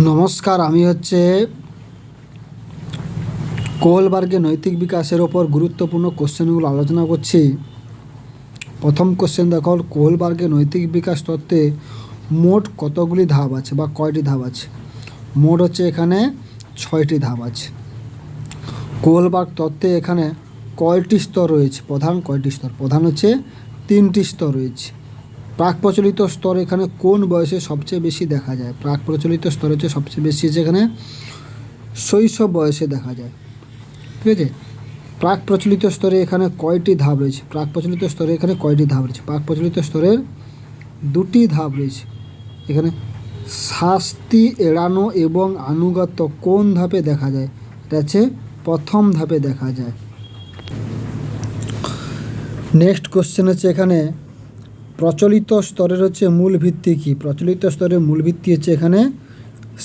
নমস্কার, আমি হচ্ছে কোহলবার্গের নৈতিক বিকাশের ওপর গুরুত্বপূর্ণ কোশ্চেনগুলো আলোচনা করছি। প্রথম কোশ্চেন দেখো, কোহলবার্গের নৈতিক বিকাশ তত্ত্বে মোট কতগুলি ধাপ আছে বা কয়টি ধাপ আছে? মোট হচ্ছে এখানে 6টি ধাপ আছে। কোহলবার্গ তত্ত্বে এখানে কয়টি স্তর রয়েছে? প্রধান কয়টি স্তর? প্রধান হচ্ছে 3টি স্তর রয়েছে। প্রাক প্রচলিত স্তর এখানে কোন বয়সে সবচেয়ে বেশি দেখা যায়? প্রাক প্রচলিত স্তর হচ্ছে সবচেয়ে বেশি যেখানে শৈশব বয়সে দেখা যায়। ঠিক আছে। প্রাক প্রচলিত স্তরে এখানে কয়টি ধাপ রয়েছে? প্রাক প্রচলিত স্তরে এখানে কয়টি ধাপ রয়েছে? প্রাক প্রচলিত স্তরের 2টি ধাপ রয়েছে। এখানে শাস্তি এড়ানো এবং আনুগত্য কোন ধাপে দেখা যায়? এটা হচ্ছে প্রথম ধাপে দেখা যায়। নেক্সট কোশ্চেন হচ্ছে এখানে প্রচলিত স্তরের হচ্ছে মূল ভিত্তি কী? প্রচলিত স্তরের মূল ভিত্তি হচ্ছে এখানে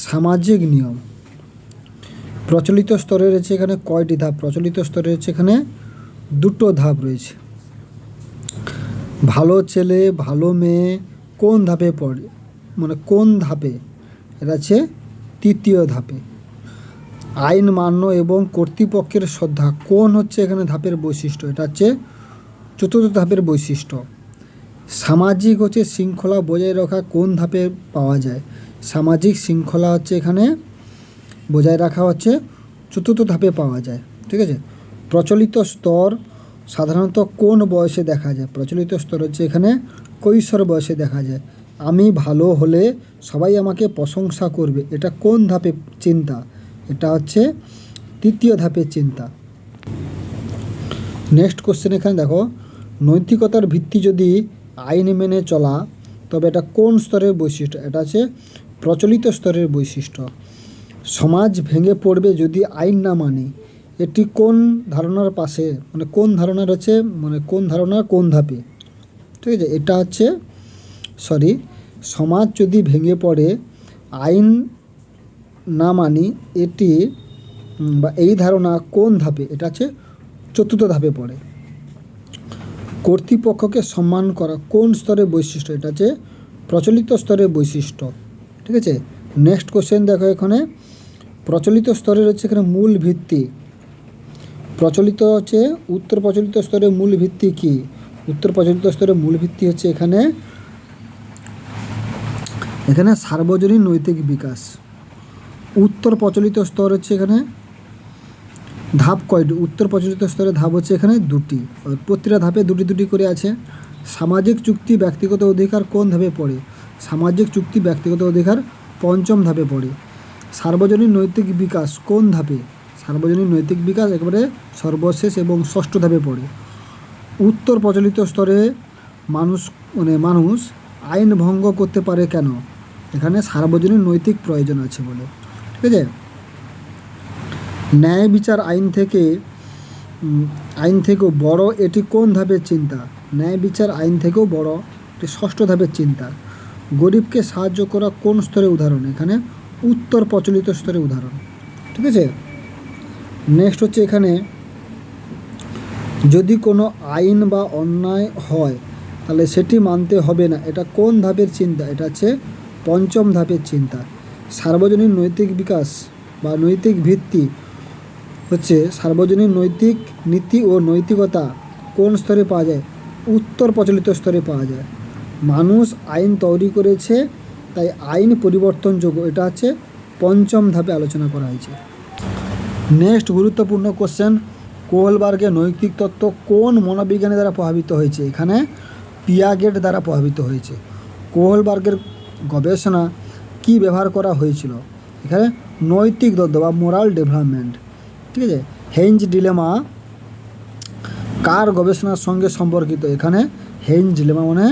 সামাজিক নিয়ম। প্রচলিত স্তরের হচ্ছে এখানে কয়টি ধাপ? প্রচলিত স্তরের হচ্ছে এখানে 2টো ধাপ রয়েছে। ভালো ছেলে ভালো মেয়ে কোন ধাপে পড়ে? মানে কোন ধাপে? এটা হচ্ছে 3য় ধাপে। আইন মান্য এবং কর্তৃপক্ষের শ্রদ্ধা কোন হচ্ছে এখানে ধাপের বৈশিষ্ট্য? এটা হচ্ছে 4র্থ ধাপের বৈশিষ্ট্য। সামাজিক হচ্ছে শৃঙ্খলা বজায় রাখা কোন ধাপে পাওয়া যায়? সামাজিক শৃঙ্খলা হচ্ছে এখানে বজায় রাখা হচ্ছে 4র্থ ধাপে পাওয়া যায়। ঠিক আছে। প্রচলিত স্তর সাধারণত কোন বয়সে দেখা যায়? প্রচলিত স্তর হচ্ছে এখানে কৈশোর বয়সে দেখা যায়। আমি ভালো হলে সবাই আমাকে প্রশংসা করবে, এটা কোন ধাপে চিন্তা? এটা হচ্ছে 3য় ধাপের চিন্তা। নেক্সট কোশ্চেন এখানে দেখো, নৈতিকতার ভিত্তি যদি আইন মেনে চলা, তবে এটা কোন স্তরের বৈশিষ্ট্য? এটা হচ্ছে প্রচলিত স্তরের বৈশিষ্ট্য। সমাজ ভেঙে পড়বে যদি আইন না মানি, এটি কোন ধারণার পাশে, মানে কোন ধারণার হচ্ছে, মানে কোন ধারণার কোন ধাপে? ঠিক আছে। এটা হচ্ছে সমাজ যদি ভেঙে পড়ে আইন না মানি, এটি বা এই ধারণা কোন ধাপে? এটা হচ্ছে 4র্থ ধাপে পড়ে। কর্তৃপক্ষকে সম্মান করা কোন স্তরের বৈশিষ্ট্য? এটা হচ্ছে প্রচলিত স্তরের বৈশিষ্ট্য। ঠিক আছে। নেক্সট কোশ্চেন দেখো, এখানে প্রচলিত স্তরের হচ্ছে এখানে মূল ভিত্তি। প্রচলিত হচ্ছে উত্তর প্রচলিত স্তরের মূল ভিত্তি কি? উত্তর প্রচলিত স্তরের মূল ভিত্তি হচ্ছে এখানে সার্বজনীন নৈতিক বিকাশ। উত্তর প্রচলিত স্তর হচ্ছে এখানে ধাপ কয়টি? উত্তর প্রচলিত স্তরের ধাপ হচ্ছে এখানে 2টি। প্রতিটা ধাপে 2টি করে আছে। সামাজিক চুক্তি ব্যক্তিগত অধিকার কোন ধাপে পড়ে? সামাজিক চুক্তি ব্যক্তিগত অধিকার 5ম ধাপে পড়ে। সার্বজনীন নৈতিক বিকাশ কোন ধাপে? সার্বজনীন নৈতিক বিকাশ একেবারে সর্বশেষ এবং 6ষ্ঠ ধাপে পড়ে। উত্তর প্রচলিত স্তরে মানুষ আইন ভঙ্গ করতে পারে কেন? এখানে সার্বজনীন নৈতিক প্রয়োজন আছে বলে। ঠিক আছে। ন্যায় বিচার আইন থেকেও বড়, এটি কোন ধাপের চিন্তা? ন্যায় বিচার আইন থেকেও বড়, এটি 6ষ্ঠ ধাপের চিন্তা। গরিবকে সাহায্য করা কোন স্তরের উদাহরণ? এখানে উত্তর প্রচলিত স্তরের উদাহরণ। ঠিক আছে। নেক্সট হচ্ছে এখানে যদি কোনো আইন বা অন্যায় হয় তাহলে সেটি মানতে হবে না, এটা কোন ধাপের চিন্তা? এটা হচ্ছে 5ম ধাপের চিন্তা। সার্বজনীন নৈতিক বিকাশ বা নৈতিক ভিত্তি হচ্ছে সার্বজনীন নৈতিক নীতি ও নৈতিকতা কোন স্তরে পাওয়া যায়? উত্তর প্রচলিত স্তরে পাওয়া যায়। মানুষ আইন তৈরি করেছে তাই আইন পরিবর্তনযোগ্য, এটা হচ্ছে 5ম ধাপে আলোচনা করা হয়েছে। নেক্সট গুরুত্বপূর্ণ কোশ্চেন, কোহলবার্গের নৈতিক তত্ত্ব কোন মনোবিজ্ঞানী দ্বারা প্রভাবিত হয়েছে? এখানে পিয়াগেট দ্বারা প্রভাবিত হয়েছে। কোহলবার্গের গবেষণা কি ব্যবহার করা হয়েছিল? এখানে নৈতিক দ্বন্দ্ব বা মোরাল ডেভেলপমেন্ট। ঠিক আছে। হেইঞ্জ ডিলেমা কার গবেষণার সঙ্গে সম্পর্কিত? এখানে হেইঞ্জ ডিলেমা মানে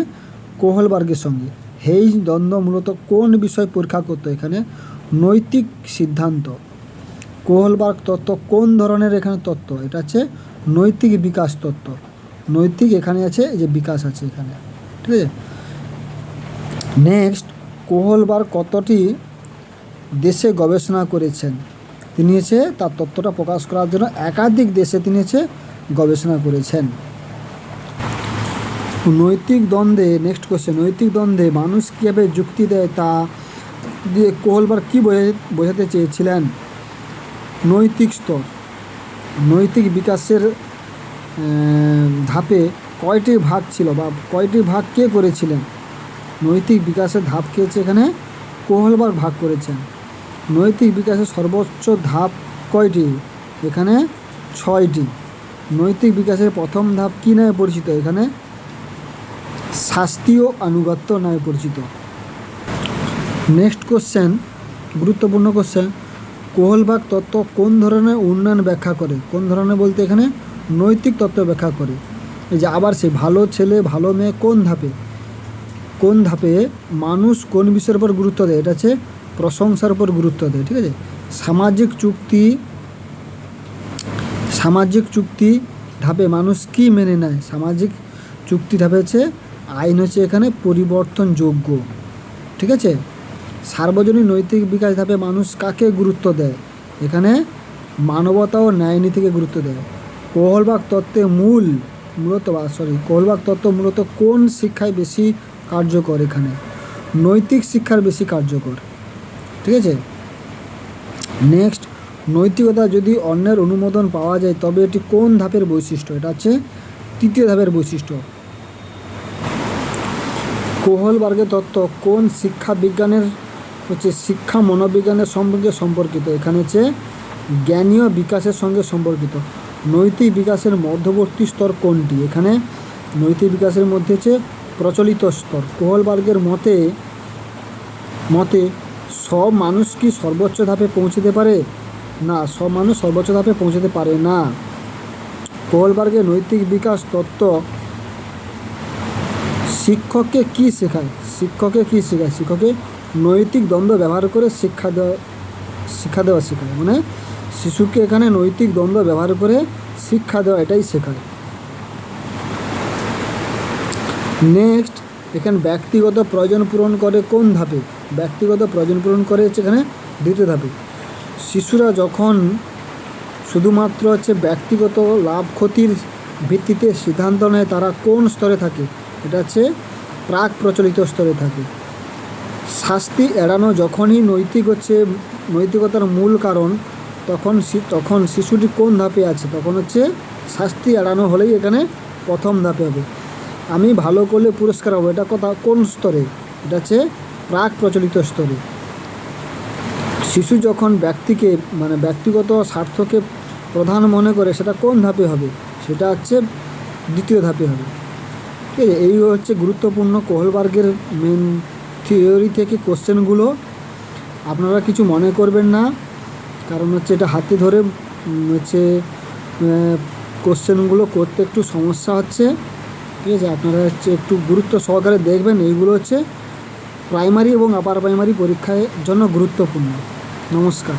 কোহলবার্গের সঙ্গে। হেইঞ্জ দ্বন্দ্ব মূলত কোন বিষয় পরীক্ষা করতো? এখানে নৈতিক সিদ্ধান্ত। কোহলবার্গ তত্ত্ব কোন ধরনের এখানে তত্ত্ব? এটা হচ্ছে নৈতিক বিকাশ তত্ত্ব। নৈতিক এখানে আছে, এই যে বিকাশ আছে এখানে। ঠিক আছে। নেক্সট, কোহলবার্গ কতটি দেশে গবেষণা করেছেন? তিনি হচ্ছে তার তত্ত্বটা প্রকাশ করার জন্য একাধিক দেশে তিনি হচ্ছে গবেষণা করেছেন। নৈতিক দ্বন্দ্বে, নেক্সট কোশ্চেন, নৈতিক দ্বন্দ্বে মানুষ কীভাবে যুক্তি দেয় তা দিয়ে কোহলবার্গ কী বোঝাতে চেয়েছিলেন? নৈতিক স্তর। নৈতিক বিকাশের ধাপে কয়টি ভাগ ছিল বা কয়টি ভাগ কে করেছিলেন? নৈতিক বিকাশের ধাপ কে হচ্ছে এখানে কোহলবার্গ ভাগ করেছেন। নৈতিক বিকাশের সর্বোচ্চ ধাপ কয়টি? এখানে 6টি। নৈতিক বিকাশের প্রথম ধাপ কী নামে পরিচিত? এখানে শাস্তি ও আনুগত্য নামে পরিচিত। নেক্সট কোশ্চেন, গুরুত্বপূর্ণ কোশ্চেন, কোহলবার্গ তত্ত্ব কোন ধরনের উন্নয়ন ব্যাখ্যা করে? কোন ধরনের বলতে এখানে নৈতিক তত্ত্ব ব্যাখ্যা করে। এই যে আবার সে ভালো ছেলে ভালো মেয়ে কোন ধাপে? কোন ধাপে মানুষ কোন বিষয়ের উপর গুরুত্ব দেয়? এটা হচ্ছে প্রশংসার উপর গুরুত্ব দেয়। ঠিক আছে। সামাজিক চুক্তি ধাপে মানুষ কি মেনে নেয়? সামাজিক চুক্তি ধাপে হচ্ছে আইন হচ্ছে এখানে পরিবর্তনযোগ্য। ঠিক আছে। সার্বজনীন নৈতিক বিকাশ ধাপে মানুষ কাকে গুরুত্ব দেয়? এখানে মানবতা ও ন্যায় নীতিকে গুরুত্ব দেয়। কোহলবার্গ তত্ত্ব মূলত কোন শিক্ষায় বেশি কার্যকর? এখানে নৈতিক শিক্ষার বেশি কার্যকর। ঠিক আছে। নেক্সট, নৈতিকতা যদি অন্যের অনুমোদন পাওয়া যায় তবে এটি কোন ধাপের বৈশিষ্ট্য? এটা হচ্ছে 3য় ধাপের বৈশিষ্ট্য। কোহলবার্গের তত্ত্ব কোন শিক্ষা বিজ্ঞানের শিক্ষা মনোবিজ্ঞানের সঙ্গে সম্পর্কিত? এখানে হচ্ছে জ্ঞানীয় বিকাশের সঙ্গে সম্পর্কিত। নৈতিক বিকাশের মধ্যবর্তী স্তর কোনটি? এখানে নৈতিক বিকাশের মধ্যে হচ্ছে প্রচলিত স্তর। কোহলবার্গের মতে সব মানুষ কি সর্বোচ্চ ধাপে পৌঁছতে পারে? না, সব মানুষ সর্বোচ্চ ধাপে পৌঁছতে পারে না। কোহলবার্গের নৈতিক বিকাশ তত্ত্ব শিক্ষককে কি শেখায়? শিক্ষককে নৈতিক দ্বন্দ্ব ব্যবহার করে শিক্ষা দেওয়া শেখায়। মানে শিশুকে এখানে নৈতিক দ্বন্দ্ব ব্যবহার করে শিক্ষা দেওয়া এটাই শেখায়। নেক্সট, এখানে ব্যক্তিগত প্রয়োজন পূরণ করে কোন ধাপে? ব্যক্তিগত প্রয়োজন পূরণ করে হচ্ছে এখানে 2য় ধাপে। শিশুরা যখন শুধুমাত্র হচ্ছে ব্যক্তিগত লাভ ক্ষতির ভিত্তিতে সিদ্ধান্ত নেয় তারা কোন স্তরে থাকে? এটা হচ্ছে প্রাক প্রচলিত স্তরে থাকে। শাস্তি এড়ানো যখনই নৈতিকতার মূল কারণ তখন শিশুটি কোন ধাপে আছে? তখন হচ্ছে শাস্তি এড়ানো হলেই এখানে প্রথম ধাপে হবে। আমি ভালো করলে পুরস্কার পাবো, এটা কোন স্তরে? এটা হচ্ছে প্রাক প্রচলিত স্তরে। শিশু যখন ব্যক্তিগত স্বার্থকে প্রধান মনে করে সেটা কোন ধাপে হবে? সেটা হচ্ছে 2য় ধাপে হবে। ঠিক আছে। এই হচ্ছে গুরুত্বপূর্ণ কোহলবার্গের মেন থিওরি থেকে কোশ্চেনগুলো। আপনারা কিছু মনে করবেন না, কারণ হচ্ছে এটা হাতে ধরে কোশ্চেনগুলো করতে একটু সমস্যা হচ্ছে। ঠিক আছে। আপনারা হচ্ছে একটু গুরুত্ব সহকারে দেখবেন। এইগুলো হচ্ছে প্রাইমারি এবং আপার প্রাইমারি পরীক্ষার জন্য গুরুত্বপূর্ণ। নমস্কার।